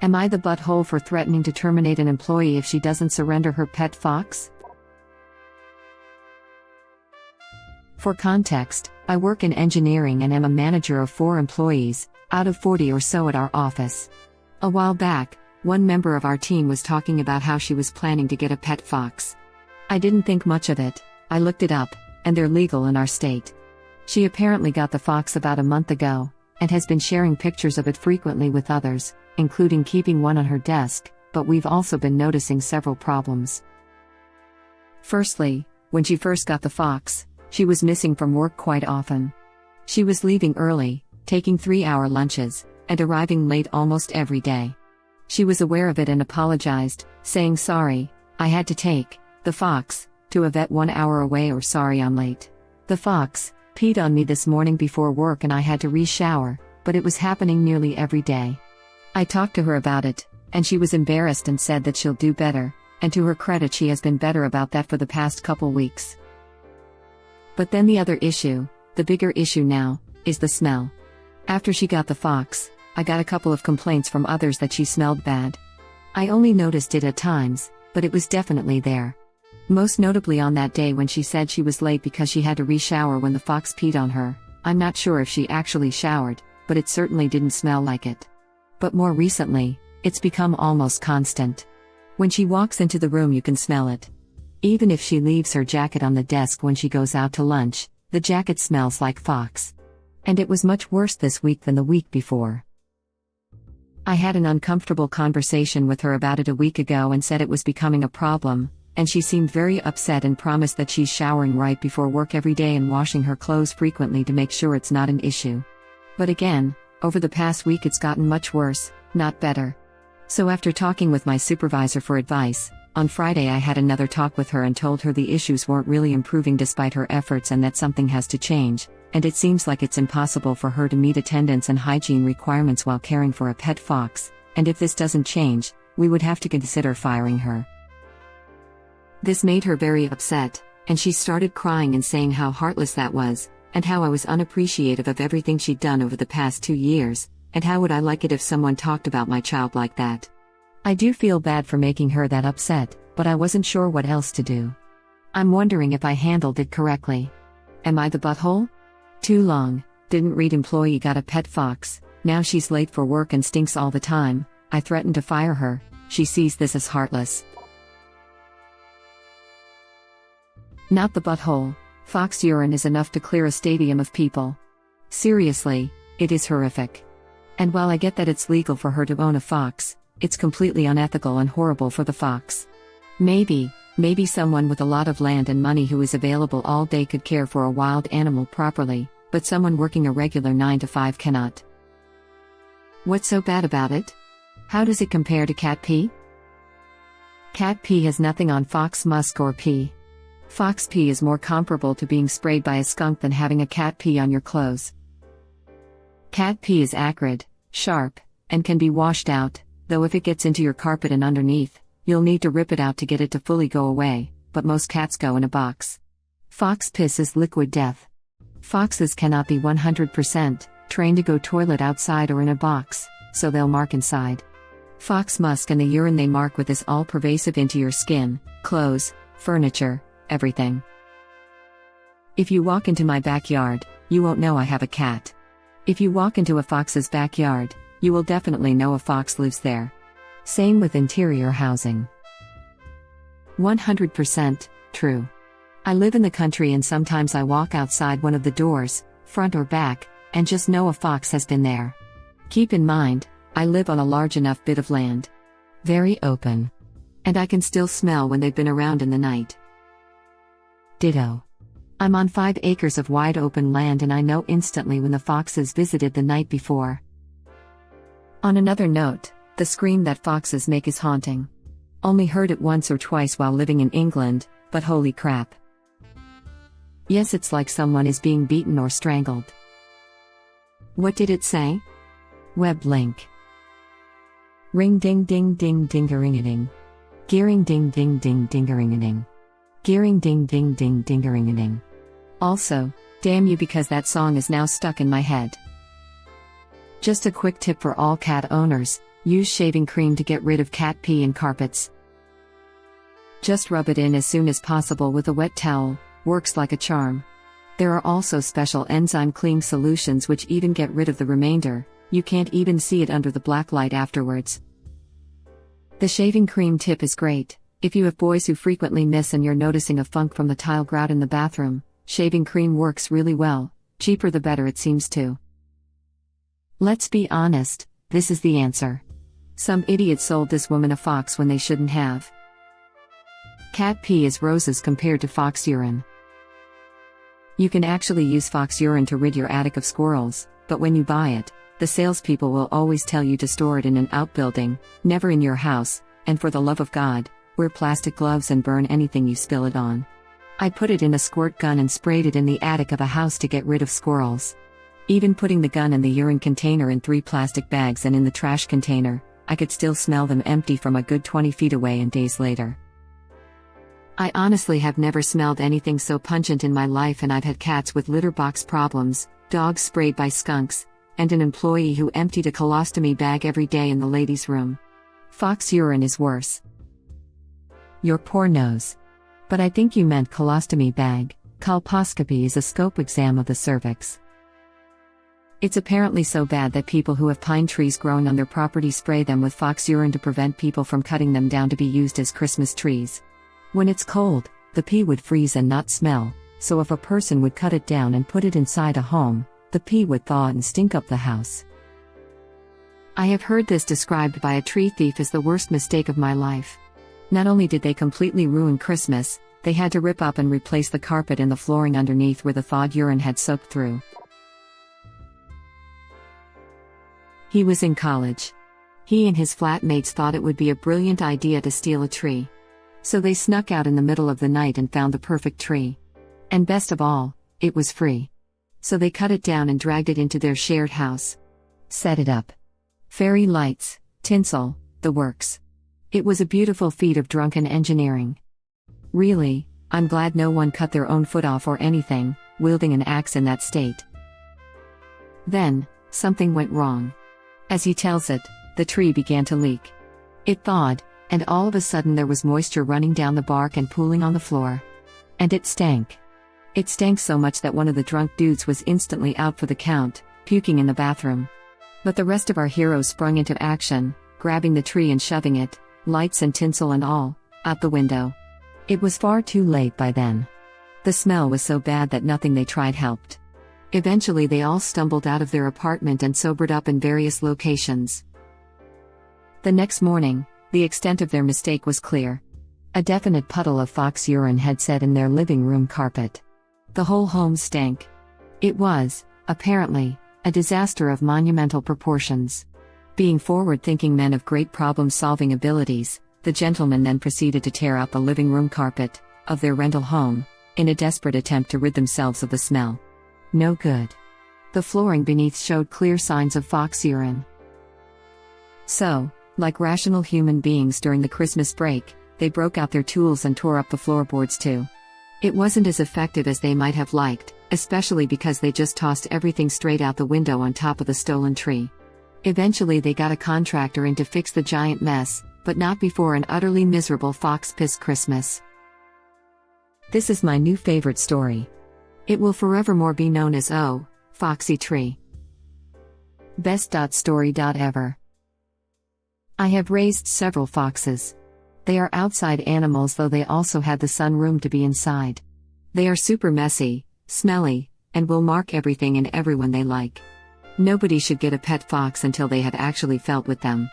Am I the butthole for threatening to terminate an employee if she doesn't surrender her pet fox? For context, I work in engineering and am a manager of 4 employees, out of 40 or so at our office. A while back, one member of our team was talking about how she was planning to get a pet fox. I didn't think much of it. I looked it up, and they're legal in our state. She apparently got the fox about a month ago, and has been sharing pictures of it frequently with others, including keeping one on her desk, but we've also been noticing several problems. Firstly, when she first got the fox, she was missing from work quite often. She was leaving early, taking 3-hour lunches, and arriving late almost every day. She was aware of it and apologized, saying sorry, I had to take the fox to a vet 1 hour away, or sorry I'm late. The fox peed on me this morning before work and I had to re-shower, but it was happening nearly every day. I talked to her about it, and she was embarrassed and said that she'll do better, and to her credit she has been better about that for the past couple weeks. But then the other issue, the bigger issue now, is the smell. After she got the fox, I got a couple of complaints from others that she smelled bad. I only noticed it at times, but it was definitely there. Most notably on that day when she said she was late because she had to re-shower when the fox peed on her. I'm not sure if she actually showered, but it certainly didn't smell like it. But more recently, it's become almost constant. When she walks into the room you can smell it. Even if she leaves her jacket on the desk when she goes out to lunch, the jacket smells like fox. And it was much worse this week than the week before. I had an uncomfortable conversation with her about it a week ago and said it was becoming a problem, and she seemed very upset and promised that she's showering right before work every day and washing her clothes frequently to make sure it's not an issue. But again, over the past week it's gotten much worse, not better. So after talking with my supervisor for advice, on Friday I had another talk with her and told her the issues weren't really improving despite her efforts and that something has to change, and it seems like it's impossible for her to meet attendance and hygiene requirements while caring for a pet fox, and if this doesn't change, we would have to consider firing her. This made her very upset, and she started crying and saying how heartless that was, and how I was unappreciative of everything she'd done over the past 2 years, and how would I like it if someone talked about my child like that. I do feel bad for making her that upset, but I wasn't sure what else to do. I'm wondering if I handled it correctly. Am I the butthole? Too long, didn't read employee got a pet fox, now she's late for work and stinks all the time, I threatened to fire her, she sees this as heartless. Not the butthole. Fox urine is enough to clear a stadium of people. Seriously, it is horrific. And while I get that it's legal for her to own a fox, it's completely unethical and horrible for the fox. Maybe someone with a lot of land and money who is available all day could care for a wild animal properly, but someone working a regular 9 to 5 cannot. What's so bad about it? How does it compare to cat pee? Cat pee has nothing on fox musk or pee. Fox pee is more comparable to being sprayed by a skunk than having a cat pee on your clothes. Cat pee is acrid, sharp, and can be washed out, though if it gets into your carpet and underneath, you'll need to rip it out to get it to fully go away, but most cats go in a box. Fox piss is liquid death. Foxes cannot be 100% trained to go toilet outside or in a box, so they'll mark inside. Fox musk and the urine they mark with is all pervasive into your skin, clothes, furniture, everything. If you walk into my backyard, you won't know I have a cat. If you walk into a fox's backyard, you will definitely know a fox lives there. Same with interior housing. 100% true. I live in the country and sometimes I walk outside one of the doors, front or back, and just know a fox has been there. Keep in mind, I live on a large enough bit of land. Very open. And I can still smell when they've been around in the night. Ditto. I'm on 5 acres of wide open land and I know instantly when the foxes visited the night before. On another note, the scream that foxes make is haunting. Only heard it once or twice while living in England, but holy crap. Yes, it's like someone is being beaten or strangled. What did it say? Web link. Ring ding ding ding ding-a-ring-a-ding. Gearing ding ding ding ding-a-ring-a-ding. Gearing ding ding ding ding-a-ring-a-ding. Also, damn you because that song is now stuck in my head. Just a quick tip for all cat owners, Use shaving cream to get rid of cat pee in carpets. Just rub it in as soon as possible with a wet towel, works like a charm. There are also special enzyme clean solutions which even get rid of the remainder, you can't even see it under the black light afterwards. The shaving cream tip is great. If you have boys who frequently miss and you're noticing a funk from the tile grout in the bathroom, shaving cream works really well, cheaper the better it seems to. Let's be honest, this is the answer. Some idiot sold this woman a fox when they shouldn't have. Cat pee is roses compared to fox urine. You can actually use fox urine to rid your attic of squirrels, but when you buy it, the salespeople will always tell you to store it in an outbuilding, never in your house, and for the love of God, wear plastic gloves and burn anything you spill it on. I put it in a squirt gun and sprayed it in the attic of a house to get rid of squirrels. Even putting the gun and the urine container in 3 plastic bags and in the trash container, I could still smell them empty from a good 20 feet away and days later. I honestly have never smelled anything so pungent in my life, and I've had cats with litter box problems, dogs sprayed by skunks, and an employee who emptied a colostomy bag every day in the ladies' room. Fox urine is worse. Your poor nose. But I think you meant colostomy bag. Colposcopy is a scope exam of the cervix. It's apparently so bad that people who have pine trees growing on their property spray them with fox urine to prevent people from cutting them down to be used as Christmas trees. When it's cold, the pee would freeze and not smell, so if a person would cut it down and put it inside a home, the pee would thaw and stink up the house. I have heard this described by a tree thief as the worst mistake of my life. Not only did they completely ruin Christmas, they had to rip up and replace the carpet and the flooring underneath where the thawed urine had soaked through. He was in college. He and his flatmates thought it would be a brilliant idea to steal a tree. So they snuck out in the middle of the night and found the perfect tree. And best of all, it was free. So they cut it down and dragged it into their shared house. Set it up. Fairy lights, tinsel, the works. It was a beautiful feat of drunken engineering. Really, I'm glad no one cut their own foot off or anything, wielding an axe in that state. Then, something went wrong. As he tells it, the tree began to leak. It thawed, and all of a sudden there was moisture running down the bark and pooling on the floor. And it stank. It stank so much that one of the drunk dudes was instantly out for the count, puking in the bathroom. But the rest of our heroes sprung into action, grabbing the tree and shoving it, lights and tinsel and all, out the window. It was far too late by then. The smell was so bad that nothing they tried helped. Eventually they all stumbled out of their apartment and sobered up in various locations. The next morning, the extent of their mistake was clear. A definite puddle of fox urine had set in their living room carpet. The whole home stank. It was, apparently, a disaster of monumental proportions. Being forward-thinking men of great problem-solving abilities, the gentlemen then proceeded to tear out the living room carpet of their rental home, in a desperate attempt to rid themselves of the smell. No good. The flooring beneath showed clear signs of fox urine. So, like rational human beings during the Christmas break, they broke out their tools and tore up the floorboards too. It wasn't as effective as they might have liked, especially because they just tossed everything straight out the window on top of the stolen tree. Eventually they got a contractor in to fix the giant mess, but not before an utterly miserable fox-pissed Christmas. This is my new favorite story. It will forevermore be known as Oh, Foxy Tree. Best.story.ever. I have raised several foxes. They are outside animals, though they also have the sunroom to be inside. They are super messy, smelly, and will mark everything and everyone they like. Nobody should get a pet fox until they have actually felt with them.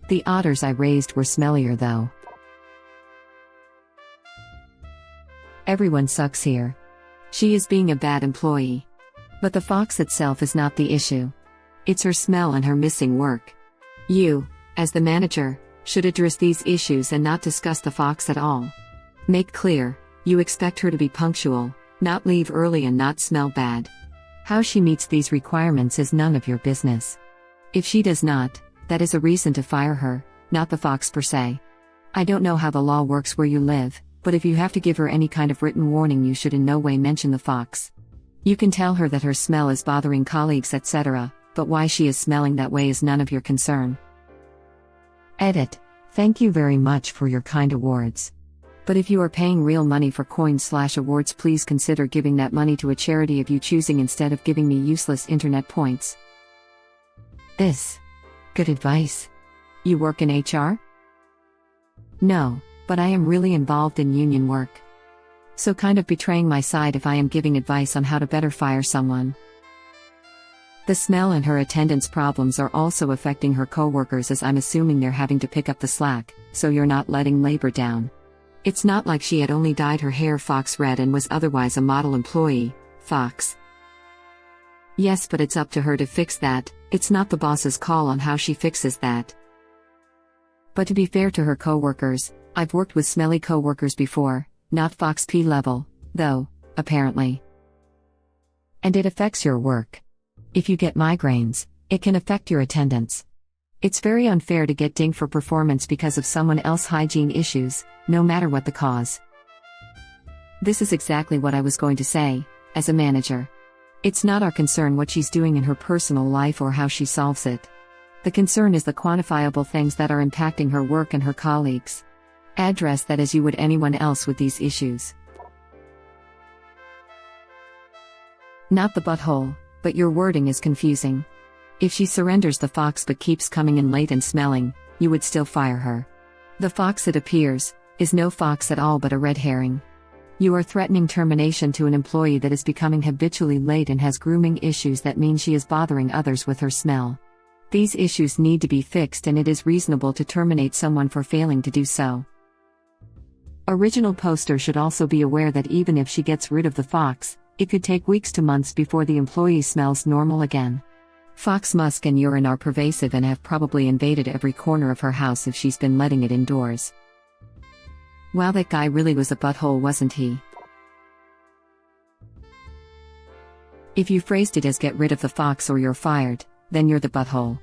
The otters I raised were smellier though. Everyone sucks here. She is being a bad employee. But the fox itself is not the issue. It's her smell and her missing work. You, as the manager, should address these issues and not discuss the fox at all. Make clear, you expect her to be punctual, not leave early and not smell bad. How she meets these requirements is none of your business. If she does not, that is a reason to fire her, not the fox per se. I don't know how the law works where you live, but if you have to give her any kind of written warning, you should in no way mention the fox. You can tell her that her smell is bothering colleagues, etc., but why she is smelling that way is none of your concern. Edit. Thank you very much for your kind awards. But if you are paying real money for coins/awards, please consider giving that money to a charity of you choosing instead of giving me useless internet points. This. Good advice. You work in HR? No, but I am really involved in union work. So kind of betraying my side if I am giving advice on how to better fire someone. The smell and her attendance problems are also affecting her coworkers, as I'm assuming they're having to pick up the slack, so you're not letting labor down. It's not like she had only dyed her hair fox red and was otherwise a model employee, Fox. Yes, but it's up to her to fix that. It's not the boss's call on how she fixes that. But to be fair to her coworkers, I've worked with smelly coworkers before, not Fox P level, though, apparently. And it affects your work. If you get migraines, it can affect your attendance. It's very unfair to get dinged for performance because of someone else's hygiene issues, no matter what the cause. This is exactly what I was going to say, as a manager. It's not our concern what she's doing in her personal life or how she solves it. The concern is the quantifiable things that are impacting her work and her colleagues. Address that as you would anyone else with these issues. Not the butthole, but your wording is confusing. If she surrenders the fox but keeps coming in late and smelling, you would still fire her. The fox, it appears, is no fox at all but a red herring. You are threatening termination to an employee that is becoming habitually late and has grooming issues that mean she is bothering others with her smell. These issues need to be fixed, and it is reasonable to terminate someone for failing to do so. Original poster should also be aware that even if she gets rid of the fox, it could take weeks to months before the employee smells normal again. Fox musk and urine are pervasive and have probably invaded every corner of her house if she's been letting it indoors. Wow, that guy really was a butthole, wasn't he? If you phrased it as get rid of the fox or you're fired, then you're the butthole.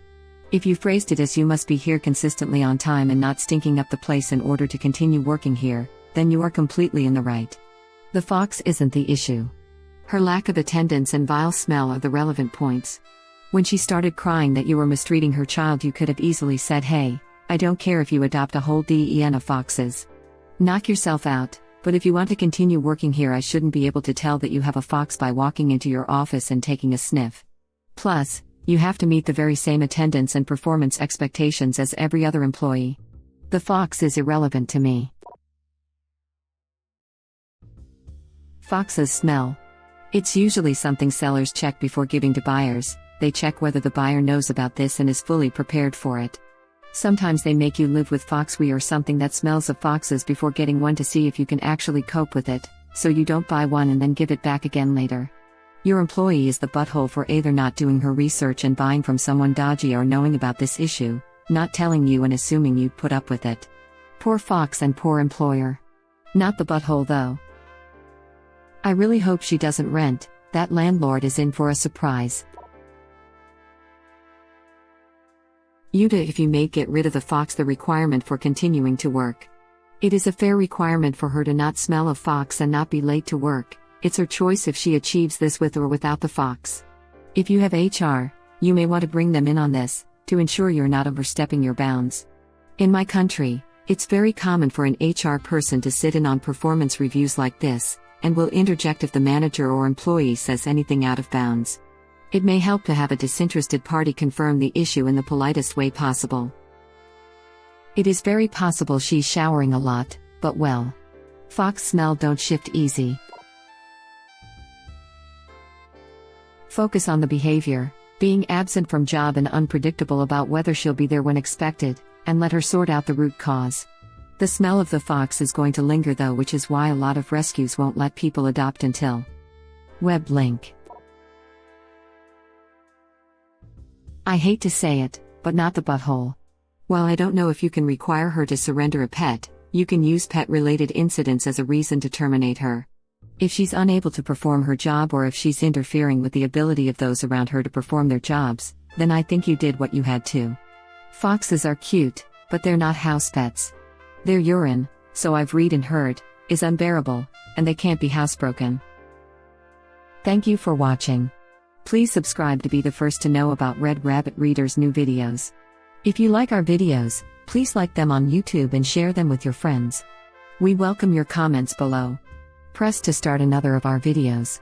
If you phrased it as you must be here consistently on time and not stinking up the place in order to continue working here, then you are completely in the right. The fox isn't the issue. Her lack of attendance and vile smell are the relevant points. When she started crying that you were mistreating her child, you could have easily said, "Hey, I don't care if you adopt a whole den of foxes. Knock yourself out, but if you want to continue working here, I shouldn't be able to tell that you have a fox by walking into your office and taking a sniff. Plus, you have to meet the very same attendance and performance expectations as every other employee. The fox is irrelevant to me." Foxes smell. It's usually something sellers check before giving to buyers. They check whether the buyer knows about this and is fully prepared for it. Sometimes they make you live with foxwee or something that smells of foxes before getting one to see if you can actually cope with it, so you don't buy one and then give it back again later. Your employee is the butthole for either not doing her research and buying from someone dodgy or knowing about this issue, not telling you and assuming you'd put up with it. Poor fox and poor employer. Not the butthole though. I really hope she doesn't rent. That landlord is in for a surprise. AITA, if you may get rid of the fox the requirement for continuing to work. It is a fair requirement for her to not smell of fox and not be late to work. It's her choice if she achieves this with or without the fox. If you have HR, you may want to bring them in on this, to ensure you're not overstepping your bounds. In my country, it's very common for an HR person to sit in on performance reviews like this, and will interject if the manager or employee says anything out of bounds. It may help to have a disinterested party confirm the issue in the politest way possible. It is very possible she's showering a lot, but well. Fox smell don't shift easy. Focus on the behavior, being absent from job and unpredictable about whether she'll be there when expected, and let her sort out the root cause. The smell of the fox is going to linger though, which is why a lot of rescues won't let people adopt until. Web link. I hate to say it, but not the butthole. While I don't know if you can require her to surrender a pet, you can use pet-related incidents as a reason to terminate her. If she's unable to perform her job or if she's interfering with the ability of those around her to perform their jobs, then I think you did what you had to. Foxes are cute, but they're not house pets. Their urine, so I've read and heard, is unbearable, and they can't be housebroken. Thank you for watching. Please subscribe to be the first to know about Red Rabbit Reader's new videos. If you like our videos, Please like them on YouTube and share them with your friends. We welcome your comments below. Press to start another of our videos.